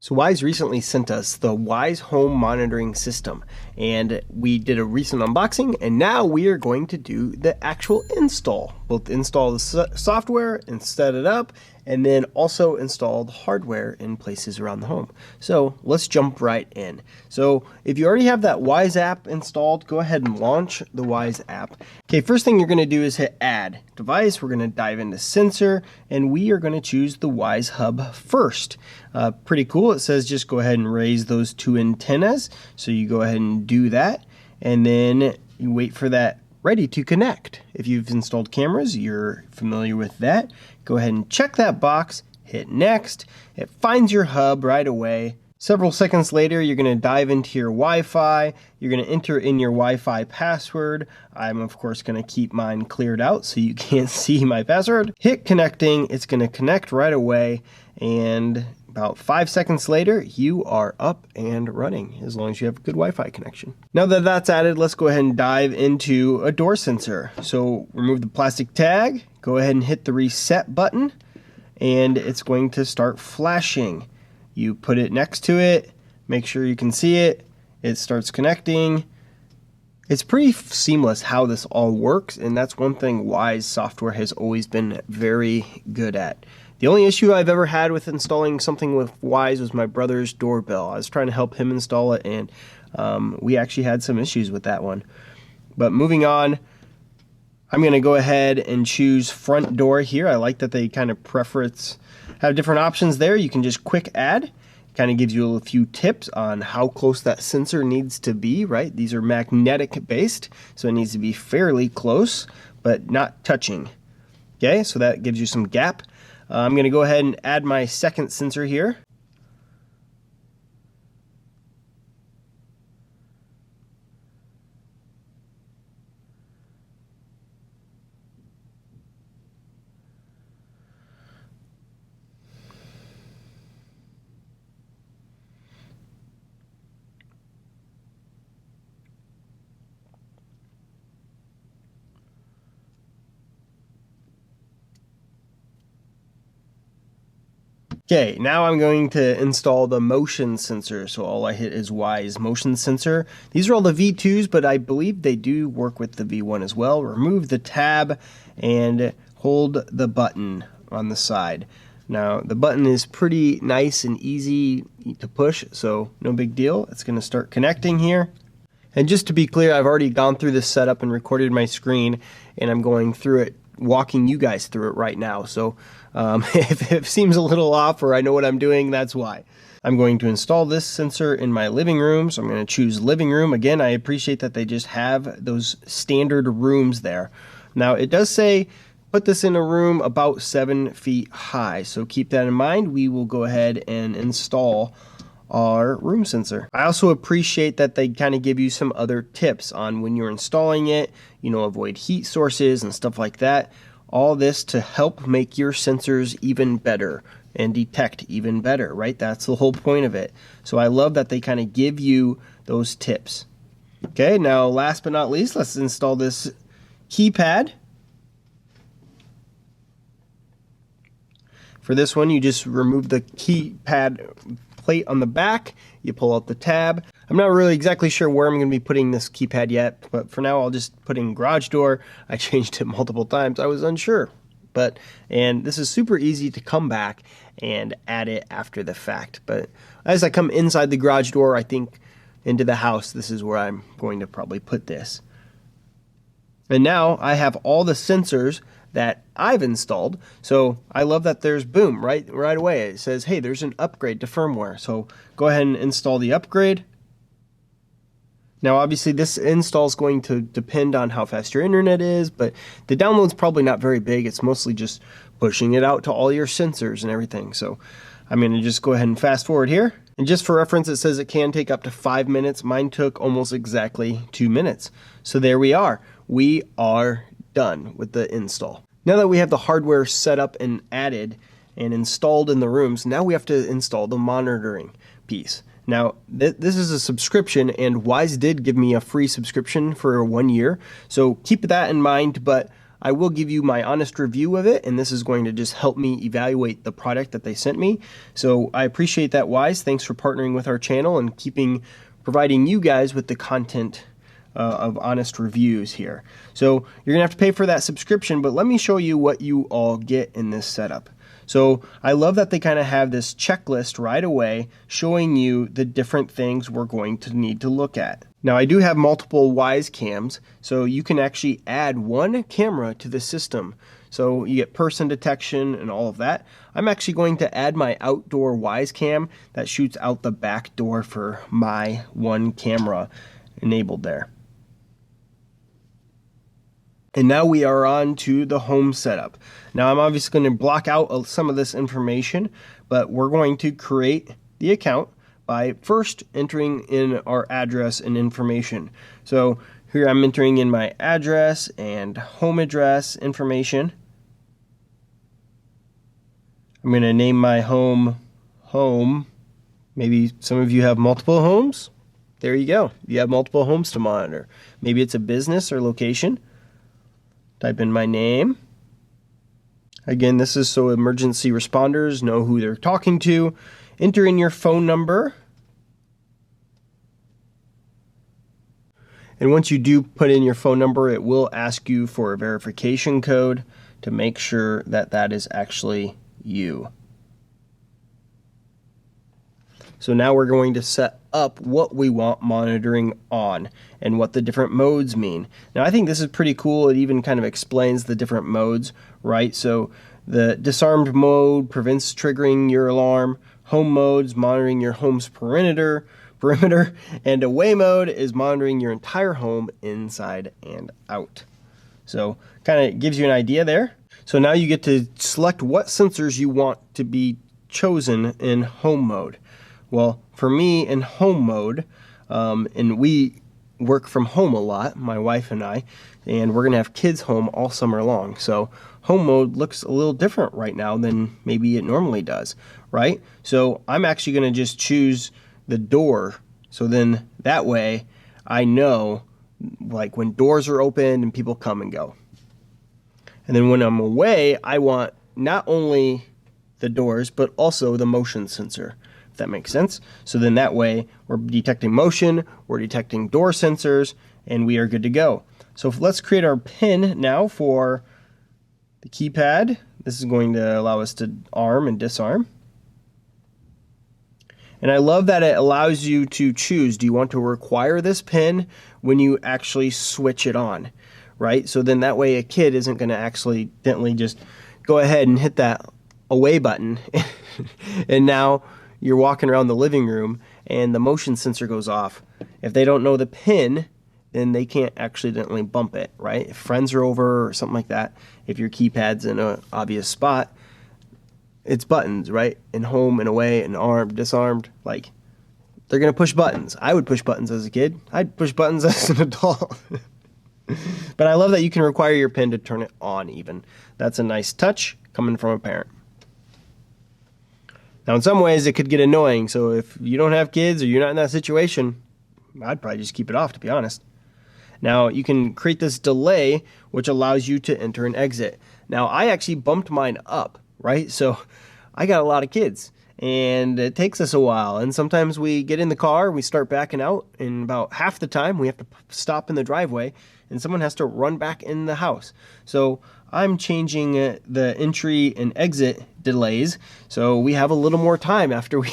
So Wyze recently sent us the Wyze home monitoring system, and we did a recent unboxing, and now we are going to do the actual install. Both install the software and set it up, and then also install the hardware in places around the home. So let's jump right in. So if you already have that Wyze app installed, go ahead and launch the Wyze app. Okay, first thing you're going to do is hit add device. We're going to dive into sensor, and we are going to choose the Wyze hub first. Pretty cool. It says just go ahead and raise those two antennas. So you go ahead and do that, and then you wait for that ready to connect. If you've installed cameras, you're familiar with that. Go ahead and check that box, hit next. It finds your hub right away. Several seconds later, you're going to dive into your Wi-Fi. You're going to enter in your Wi-Fi password. I'm of course going to keep mine cleared out so you can't see my password. Hit connecting. It's going to connect right away, and about 5 seconds later, you are up and running, as long as you have a good Wi-Fi connection. Now that that's added, let's go ahead and dive into a door sensor. So remove the plastic tag, go ahead and hit the reset button, and it's going to start flashing. You put it next to it, make sure you can see it, it starts connecting. It's pretty seamless how this all works, and that's one thing Wyze software has always been very good at. The only issue I've ever had with installing something with Wyze was my brother's doorbell. I was trying to help him install it, and we actually had some issues with that one. But moving on, I'm going to go ahead and choose front door here. I like that they kind of have different options there. You can just quick add. Kind of gives you a few tips on how close that sensor needs to be, right? These are magnetic based, so it needs to be fairly close, but not touching. Okay, so that gives you some gap. I'm going to go ahead and add my second sensor here. Okay, now I'm going to install the motion sensor. So all I hit is Wyze motion sensor. These are all the V2s, but I believe they do work with the V1 as well. Remove the tab and hold the button on the side. Now the button is pretty nice and easy to push, so no big deal. It's going to start connecting here. And just to be clear, I've already gone through this setup and recorded my screen, and I'm going through it, walking you guys through it right now. So if it seems a little off or I know what I'm doing, that's why. I'm going to install this sensor in my living room. So I'm going to choose living room. Again, I appreciate that they just have those standard rooms there. Now it does say put this in a room about 7 feet high. So keep that in mind. We will go ahead and install our room sensor. I also appreciate that they kind of give you some other tips on when you're installing it, avoid heat sources and stuff like that. All this to help make your sensors even better and detect even better, right? That's the whole point of it. So I love that they kind of give you those tips. Okay, now last but not least, let's install this keypad. For this one, you just remove the keypad plate on the back, you pull out the tab. I'm not really exactly sure where I'm going to be putting this keypad yet, but for now I'll just put in garage door. I changed it multiple times. I was unsure. And this is super easy to come back and add it after the fact. But as I come inside the garage door, I think into the house, this is where I'm going to probably put this. And now I have all the sensors that I've installed. So I love that there's boom right away. It says, hey, there's an upgrade to firmware. So go ahead and install the upgrade. Now obviously this install is going to depend on how fast your internet is, but the download's probably not very big. It's mostly just pushing it out to all your sensors and everything. So I'm going to just go ahead and fast forward here. And just for reference, it says it can take up to 5 minutes. Mine took almost exactly 2 minutes. So there we are. We are done with the install. Now that we have the hardware set up and added and installed in the rooms, now we have to install the monitoring piece. Now, this is a subscription, and Wyze did give me a free subscription for 1 year, so keep that in mind, but I will give you my honest review of it, and this is going to just help me evaluate the product that they sent me. So I appreciate that, Wyze. Thanks for partnering with our channel and providing you guys with the content of honest reviews here. So you're gonna have to pay for that subscription, but let me show you what you all get in this setup. So I love that they kind of have this checklist right away showing you the different things we're going to need to look at. Now I do have multiple Wyze cams, so you can actually add one camera to the system. So you get person detection and all of that. I'm actually going to add my outdoor Wyze cam that shoots out the back door for my one camera enabled there. And now we are on to the home setup. Now I'm obviously going to block out some of this information, but we're going to create the account by first entering in our address and information. So here I'm entering in my address and home address information. I'm going to name my home. Maybe some of you have multiple homes. There you go. You have multiple homes to monitor. Maybe it's a business or location. Type in my name. Again, this is so emergency responders know who they're talking to. Enter in your phone number. And once you do put in your phone number, it will ask you for a verification code to make sure that that is actually you. So now we're going to set up what we want monitoring on and what the different modes mean. Now I think this is pretty cool. It even kind of explains the different modes, right? So the disarmed mode prevents triggering your alarm. Home mode is monitoring your home's perimeter, and away mode is monitoring your entire home inside and out. So kind of gives you an idea there. So now you get to select what sensors you want to be chosen in home mode. Well, for me in home mode, and we work from home a lot, my wife and I, and we're going to have kids home all summer long. So home mode looks a little different right now than maybe it normally does, right? So I'm actually going to just choose the door. So then that way I know like when doors are open and people come and go. And then when I'm away, I want not only the doors, but also the motion sensor. That makes sense. So then that way we're detecting motion, we're detecting door sensors, and we are good to go. So let's create our pin now for the keypad. This is going to allow us to arm and disarm. And I love that it allows you to choose, do you want to require this pin when you actually switch it on, right? So then that way a kid isn't going to accidentally just go ahead and hit that away button and now you're walking around the living room and the motion sensor goes off. If they don't know the pin, then they can't accidentally bump it, right? If friends are over or something like that, if your keypad's in an obvious spot, it's buttons, right? And home and away and armed, disarmed, like they're gonna push buttons. I would push buttons as a kid. I'd push buttons as an adult. But I love that you can require your pin to turn it on even. That's a nice touch coming from a parent. Now, in some ways, it could get annoying, so if you don't have kids or you're not in that situation, I'd probably just keep it off, to be honest. Now, you can create this delay, which allows you to enter and exit. Now, I actually bumped mine up, right? So I got a lot of kids, and it takes us a while, and sometimes we get in the car, we start backing out, and about half the time, we have to stop in the driveway, and someone has to run back in the house. So I'm changing the entry and exit delays so we have a little more time after we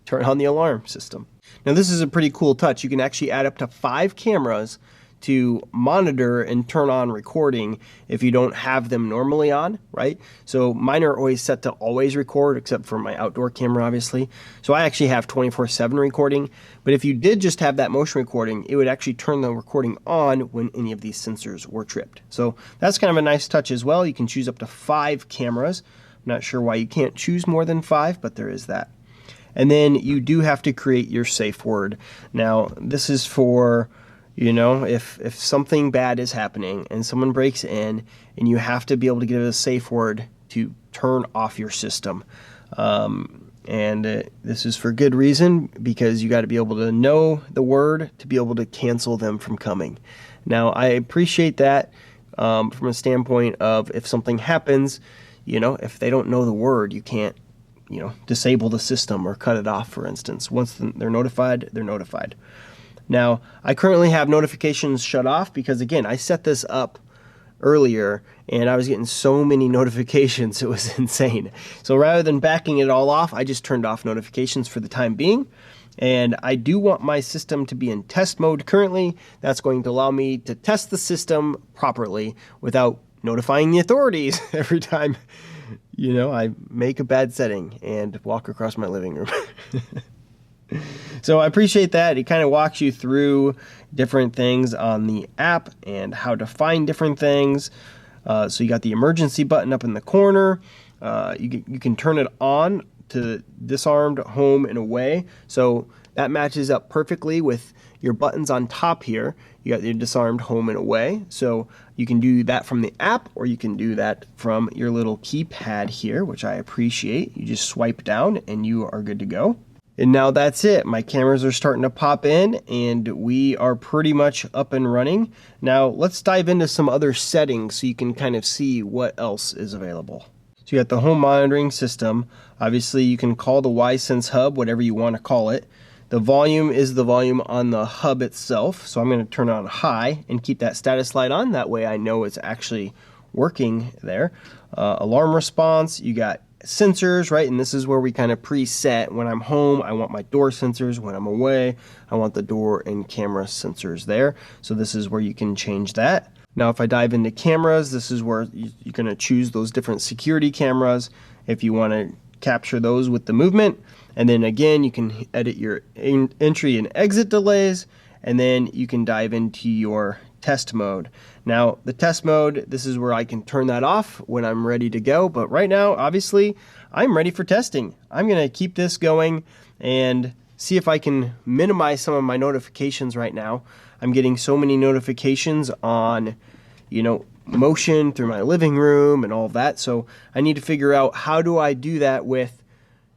turn on the alarm system. Now this is a pretty cool touch. You can actually add up to 5 cameras to monitor and turn on recording if you don't have them normally on, right? So mine are always set to always record, except for my outdoor camera, obviously. So I actually have 24/7 recording, but if you did just have that motion recording, it would actually turn the recording on when any of these sensors were tripped. So that's kind of a nice touch as well. You can choose up to 5 cameras. I'm not sure why you can't choose more than 5, but there is that. And then you do have to create your safe word. Now, this is for, you know, if something bad is happening and someone breaks in and you have to be able to give it a safe word to turn off your system. This is for good reason, because you got to be able to know the word to be able to cancel them from coming. Now, I appreciate that. from a standpoint of if something happens, if they don't know the word, you can't, disable the system or cut it off, for instance. Once they're notified, they're notified. Now, I currently have notifications shut off because, again, I set this up earlier and I was getting so many notifications, it was insane. So rather than backing it all off, I just turned off notifications for the time being. And I do want my system to be in test mode currently. That's going to allow me to test the system properly without notifying the authorities every time, I make a bad setting and walk across my living room. So I appreciate that. It kind of walks you through different things on the app and how to find different things. So you got the emergency button up in the corner. You can turn it on to disarmed, home, and away. So that matches up perfectly with your buttons on top here. You got your disarmed, home, and away. So you can do that from the app, or you can do that from your little keypad here, which I appreciate. You just swipe down and you are good to go. And now that's it. My cameras are starting to pop in and we are pretty much up and running. Now let's dive into some other settings so you can kind of see what else is available. So you got the home monitoring system. Obviously you can call the Wyze hub, whatever you want to call it. The volume is the volume on the hub itself. So I'm going to turn it on high and keep that status light on. That way I know it's actually working there. Alarm response, you got sensors, right? And this is where we kind of preset. When I'm home, I want my door sensors. When I'm away, I want the door and camera sensors there. So this is where you can change that. Now, if I dive into cameras, this is where you're going to choose those different security cameras if you want to capture those with the movement. And then again, you can edit your entry and exit delays, and then you can dive into your test mode. Now, the test mode, this is where I can turn that off when I'm ready to go. But right now, obviously, I'm ready for testing. I'm going to keep this going and see if I can minimize some of my notifications right now. I'm getting so many notifications on, motion through my living room and all of that. So I need to figure out how do I do that with,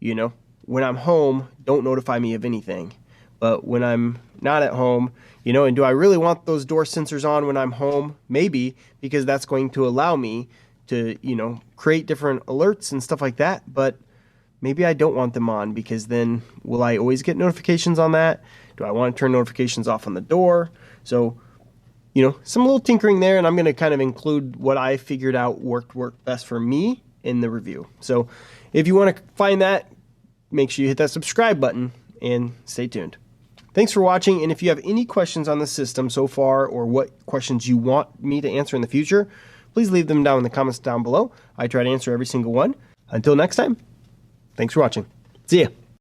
when I'm home, don't notify me of anything. But when I'm not at home, and do I really want those door sensors on when I'm home? Maybe, because that's going to allow me to, create different alerts and stuff like that. But maybe I don't want them on, because then will I always get notifications on that? Do I want to turn notifications off on the door? So, some little tinkering there, and I'm going to kind of include what I figured out worked best for me in the review. So if you want to find that, make sure you hit that subscribe button and stay tuned. Thanks for watching, and if you have any questions on the system so far or what questions you want me to answer in the future, please leave them down in the comments down below. I try to answer every single one. Until next time, thanks for watching. See ya.